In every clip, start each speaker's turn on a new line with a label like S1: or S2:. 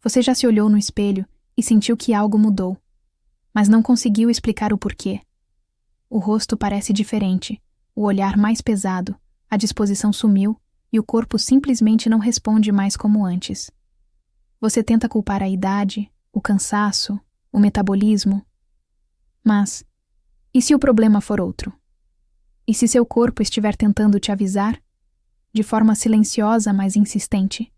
S1: Você já se olhou no espelho e sentiu que algo mudou, mas não conseguiu explicar o porquê. O rosto parece diferente, o olhar mais pesado, a disposição sumiu e o corpo simplesmente não responde mais como antes. Você tenta culpar a idade, o cansaço, o metabolismo. Mas, e se o problema for outro? E se seu corpo estiver tentando te avisar, de forma silenciosa mas insistente,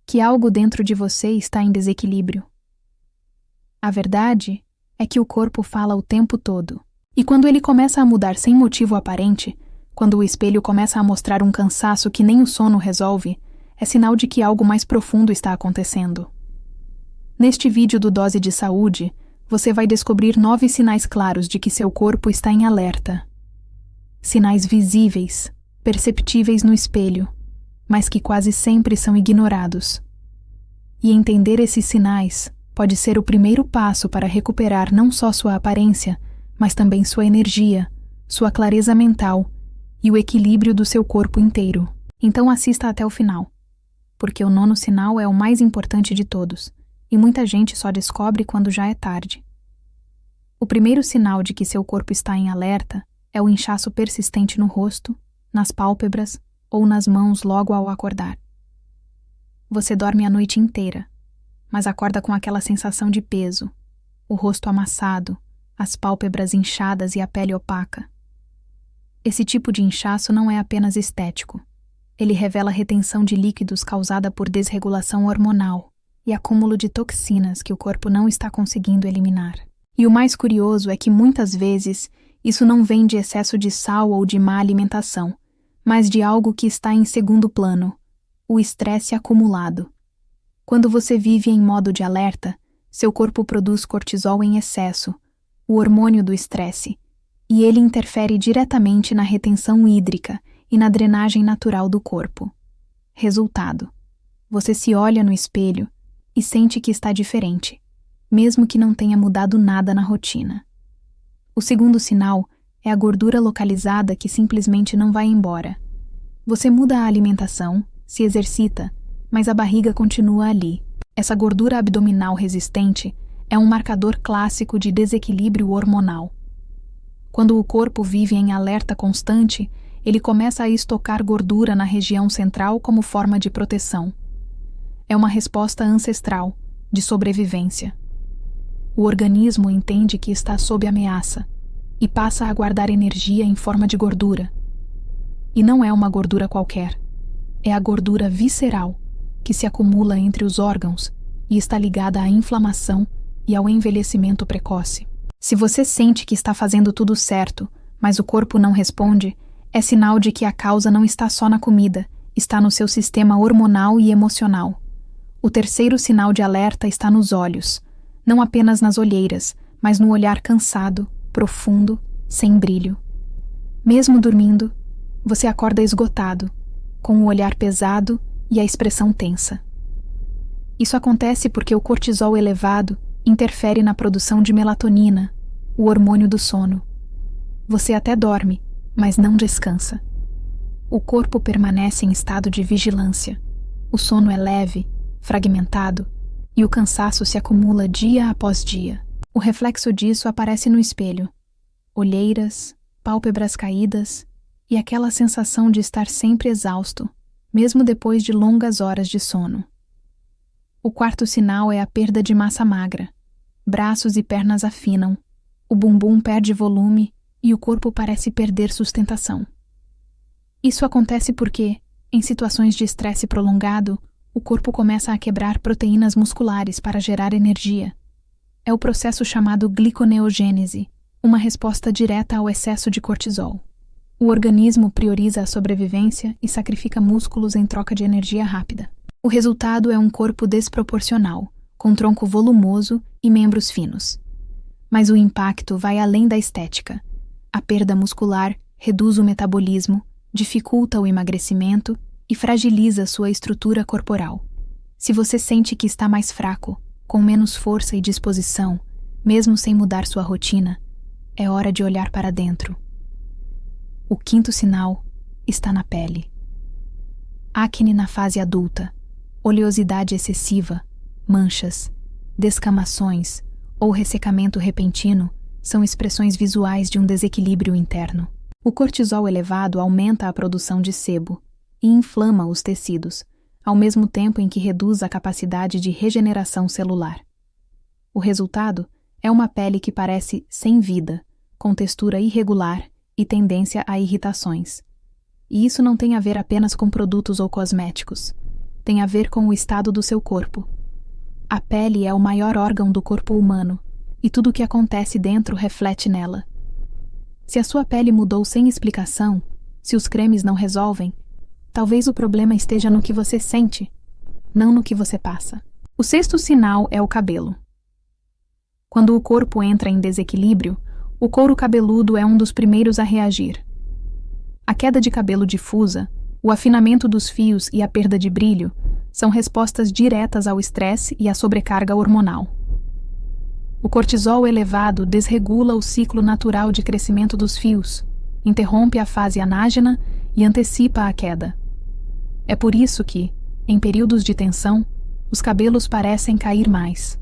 S1: que algo dentro de você está em desequilíbrio? A verdade é que o corpo fala o tempo todo. E quando ele começa a mudar sem motivo aparente, quando o espelho começa a mostrar um cansaço que nem o sono resolve, é sinal de que algo mais profundo está acontecendo. Neste vídeo do Dose de Saúde, você vai descobrir 9 sinais claros de que seu corpo está em alerta. Sinais visíveis, perceptíveis no espelho, mas que quase sempre são ignorados. E entender esses sinais pode ser o primeiro passo para recuperar não só sua aparência, mas também sua energia, sua clareza mental e o equilíbrio do seu corpo inteiro. Então assista até o final, porque o 9º sinal é o mais importante de todos, e muita gente só descobre quando já é tarde. O primeiro sinal de que seu corpo está em alerta é o inchaço persistente no rosto, nas pálpebras ou nas mãos logo ao acordar. Você dorme a noite inteira, mas acorda com aquela sensação de peso, o rosto amassado, as pálpebras inchadas e a pele opaca. Esse tipo de inchaço não é apenas estético. Ele revela retenção de líquidos causada por desregulação hormonal e acúmulo de toxinas que o corpo não está conseguindo eliminar. E o mais curioso é que muitas vezes isso não vem de excesso de sal ou de má alimentação, mas de algo que está em segundo plano, o estresse acumulado. Quando você vive em modo de alerta, seu corpo produz cortisol em excesso, o hormônio do estresse, e ele interfere diretamente na retenção hídrica e na drenagem natural do corpo. Resultado: você se olha no espelho e sente que está diferente, mesmo que não tenha mudado nada na rotina. O segundo sinal é a gordura localizada que simplesmente não vai embora. Você muda a alimentação, se exercita, mas a barriga continua ali. Essa gordura abdominal resistente é um marcador clássico de desequilíbrio hormonal. Quando o corpo vive em alerta constante, ele começa a estocar gordura na região central como forma de proteção. É uma resposta ancestral, de sobrevivência. O organismo entende que está sob ameaça e passa a guardar energia em forma de gordura. E não é uma gordura qualquer. É a gordura visceral, que se acumula entre os órgãos e está ligada à inflamação e ao envelhecimento precoce. Se você sente que está fazendo tudo certo, mas o corpo não responde, é sinal de que a causa não está só na comida, está no seu sistema hormonal e emocional. O terceiro sinal de alerta está nos olhos, não apenas nas olheiras, mas no olhar cansado, profundo, sem brilho. Mesmo dormindo, você acorda esgotado, com o olhar pesado e a expressão tensa. Isso acontece porque o cortisol elevado interfere na produção de melatonina, o hormônio do sono. Você até dorme, mas não descansa. O corpo permanece em estado de vigilância. O sono é leve, fragmentado, e o cansaço se acumula dia após dia. O reflexo disso aparece no espelho. Olheiras, pálpebras caídas e aquela sensação de estar sempre exausto, mesmo depois de longas horas de sono. O quarto sinal é a perda de massa magra. Braços e pernas afinam, o bumbum perde volume e o corpo parece perder sustentação. Isso acontece porque, em situações de estresse prolongado, o corpo começa a quebrar proteínas musculares para gerar energia. É o processo chamado gliconeogênese, uma resposta direta ao excesso de cortisol. O organismo prioriza a sobrevivência e sacrifica músculos em troca de energia rápida. O resultado é um corpo desproporcional, com tronco volumoso e membros finos. Mas o impacto vai além da estética. A perda muscular reduz o metabolismo, dificulta o emagrecimento e fragiliza sua estrutura corporal. Se você sente que está mais fraco, com menos força e disposição, mesmo sem mudar sua rotina, é hora de olhar para dentro. O quinto sinal está na pele. Acne na fase adulta, oleosidade excessiva, manchas, descamações ou ressecamento repentino são expressões visuais de um desequilíbrio interno. O cortisol elevado aumenta a produção de sebo e inflama os tecidos, ao mesmo tempo em que reduz a capacidade de regeneração celular. O resultado é uma pele que parece sem vida, com textura irregular e tendência a irritações. E isso não tem a ver apenas com produtos ou cosméticos. Tem a ver com o estado do seu corpo. A pele é o maior órgão do corpo humano, e tudo o que acontece dentro reflete nela. Se a sua pele mudou sem explicação, se os cremes não resolvem, talvez o problema esteja no que você sente, não no que você passa. O sexto sinal é o cabelo. Quando o corpo entra em desequilíbrio, o couro cabeludo é um dos primeiros a reagir. A queda de cabelo difusa, o afinamento dos fios e a perda de brilho são respostas diretas ao estresse e à sobrecarga hormonal. O cortisol elevado desregula o ciclo natural de crescimento dos fios, interrompe a fase anágena e antecipa a queda. É por isso que, em períodos de tensão, os cabelos parecem cair mais.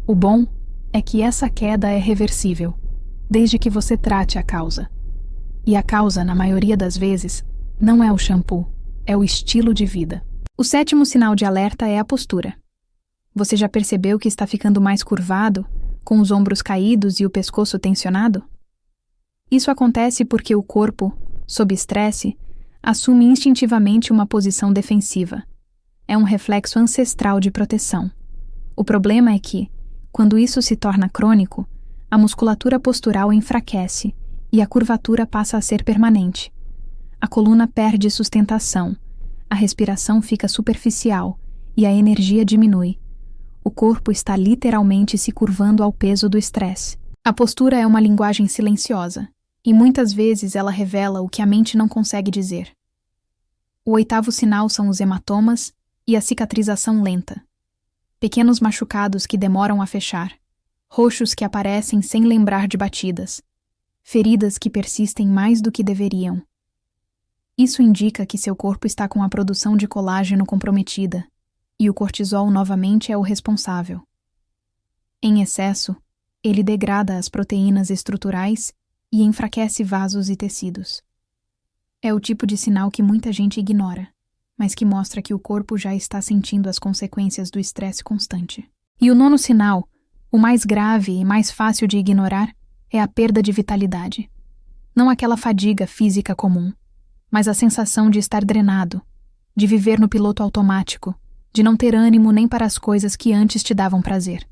S1: O bom é que essa queda é reversível, desde que você trate a causa. E a causa, na maioria das vezes, não é o shampoo, é o estilo de vida. O sétimo sinal de alerta é a postura. Você já percebeu que está ficando mais curvado, com os ombros caídos e o pescoço tensionado? Isso acontece porque o corpo, sob estresse, assume instintivamente uma posição defensiva. É um reflexo ancestral de proteção. O problema é que, quando isso se torna crônico, a musculatura postural enfraquece e a curvatura passa a ser permanente. A coluna perde sustentação, a respiração fica superficial e a energia diminui. O corpo está literalmente se curvando ao peso do estresse. A postura é uma linguagem silenciosa, e muitas vezes ela revela o que a mente não consegue dizer. O oitavo sinal são os hematomas e a cicatrização lenta. Pequenos machucados que demoram a fechar, roxos que aparecem sem lembrar de batidas, feridas que persistem mais do que deveriam. Isso indica que seu corpo está com a produção de colágeno comprometida, e o cortisol novamente é o responsável. Em excesso, ele degrada as proteínas estruturais e enfraquece vasos e tecidos. É o tipo de sinal que muita gente ignora, mas que mostra que o corpo já está sentindo as consequências do estresse constante. E o nono sinal, o mais grave e mais fácil de ignorar, é a perda de vitalidade. Não aquela fadiga física comum, mas a sensação de estar drenado, de viver no piloto automático, de não ter ânimo nem para as coisas que antes te davam prazer.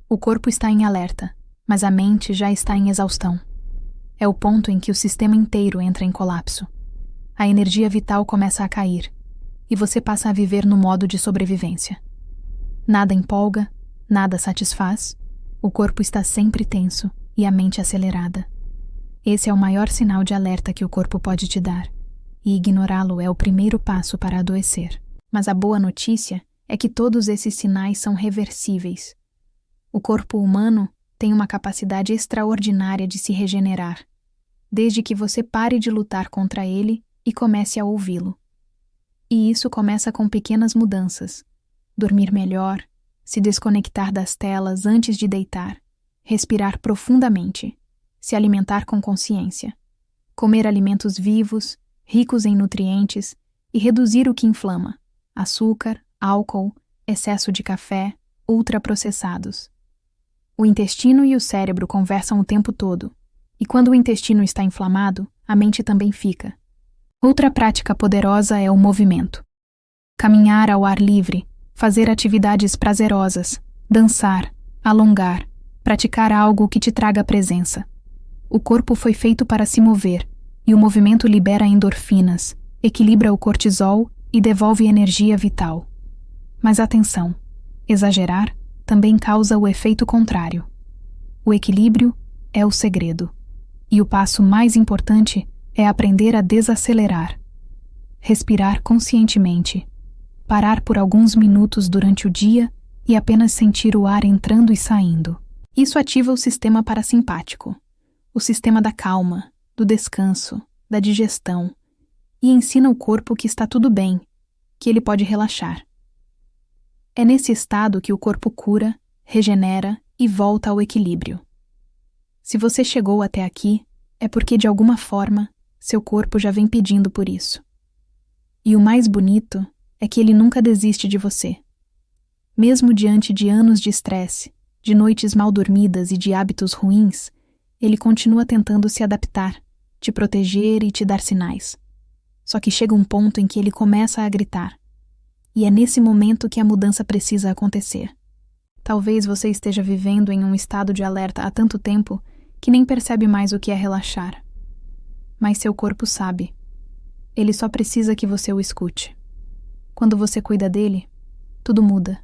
S1: O corpo está em alerta, mas a mente já está em exaustão. É o ponto em que o sistema inteiro entra em colapso. A energia vital começa a cair, e você passa a viver no modo de sobrevivência. Nada empolga, nada satisfaz, o corpo está sempre tenso e a mente acelerada. Esse é o maior sinal de alerta que o corpo pode te dar, e ignorá-lo é o primeiro passo para adoecer. Mas a boa notícia é que todos esses sinais são reversíveis. O corpo humano tem uma capacidade extraordinária de se regenerar, desde que você pare de lutar contra ele e comece a ouvi-lo. E isso começa com pequenas mudanças: dormir melhor, se desconectar das telas antes de deitar, respirar profundamente, se alimentar com consciência, comer alimentos vivos, ricos em nutrientes e reduzir o que inflama: açúcar, álcool, excesso de café, ultraprocessados. O intestino e o cérebro conversam o tempo todo, e quando o intestino está inflamado, a mente também fica. Outra prática poderosa é o movimento. Caminhar ao ar livre, fazer atividades prazerosas, dançar, alongar, praticar algo que te traga presença. O corpo foi feito para se mover, e o movimento libera endorfinas, equilibra o cortisol e devolve energia vital. Mas atenção, exagerar também causa o efeito contrário. O equilíbrio é o segredo, e o passo mais importante é aprender a desacelerar. Respirar conscientemente, parar por alguns minutos durante o dia e apenas sentir o ar entrando e saindo. Isso ativa o sistema parasimpático, o sistema da calma, do descanso, da digestão, e ensina o corpo que está tudo bem, que ele pode relaxar. É nesse estado que o corpo cura, regenera e volta ao equilíbrio. Se você chegou até aqui, é porque de alguma forma seu corpo já vem pedindo por isso. E o mais bonito é que ele nunca desiste de você. Mesmo diante de anos de estresse, de noites mal dormidas e de hábitos ruins, ele continua tentando se adaptar, te proteger e te dar sinais. Só que chega um ponto em que ele começa a gritar. E é nesse momento que a mudança precisa acontecer. Talvez você esteja vivendo em um estado de alerta há tanto tempo que nem percebe mais o que é relaxar. Mas seu corpo sabe. Ele só precisa que você o escute. Quando você cuida dele, tudo muda.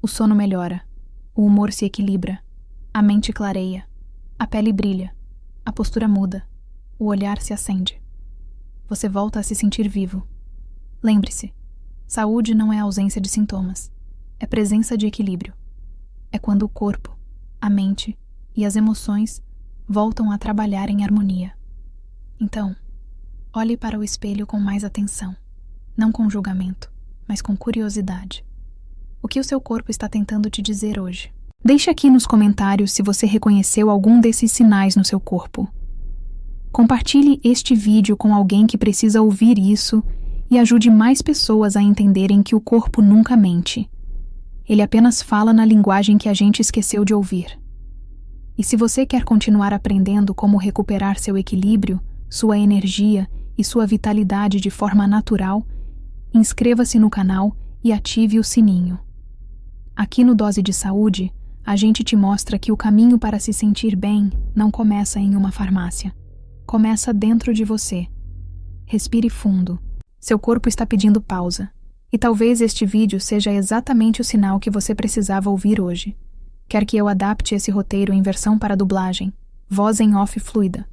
S1: O sono melhora, o humor se equilibra, a mente clareia, a pele brilha, a postura muda, o olhar se acende. Você volta a se sentir vivo. Lembre-se, saúde não é ausência de sintomas, é presença de equilíbrio. É quando o corpo, a mente e as emoções voltam a trabalhar em harmonia. Então, olhe para o espelho com mais atenção, não com julgamento, mas com curiosidade. O que o seu corpo está tentando te dizer hoje? Deixe aqui nos comentários se você reconheceu algum desses sinais no seu corpo. Compartilhe este vídeo com alguém que precisa ouvir isso e ajude mais pessoas a entenderem que o corpo nunca mente. Ele apenas fala na linguagem que a gente esqueceu de ouvir. E se você quer continuar aprendendo como recuperar seu equilíbrio, sua energia e sua vitalidade de forma natural, inscreva-se no canal e ative o sininho. Aqui no Dose de Saúde, a gente te mostra que o caminho para se sentir bem não começa em uma farmácia. Começa dentro de você. Respire fundo. Seu corpo está pedindo pausa. E talvez este vídeo seja exatamente o sinal que você precisava ouvir hoje. Quer que eu adapte esse roteiro em versão para dublagem, voz em off fluida,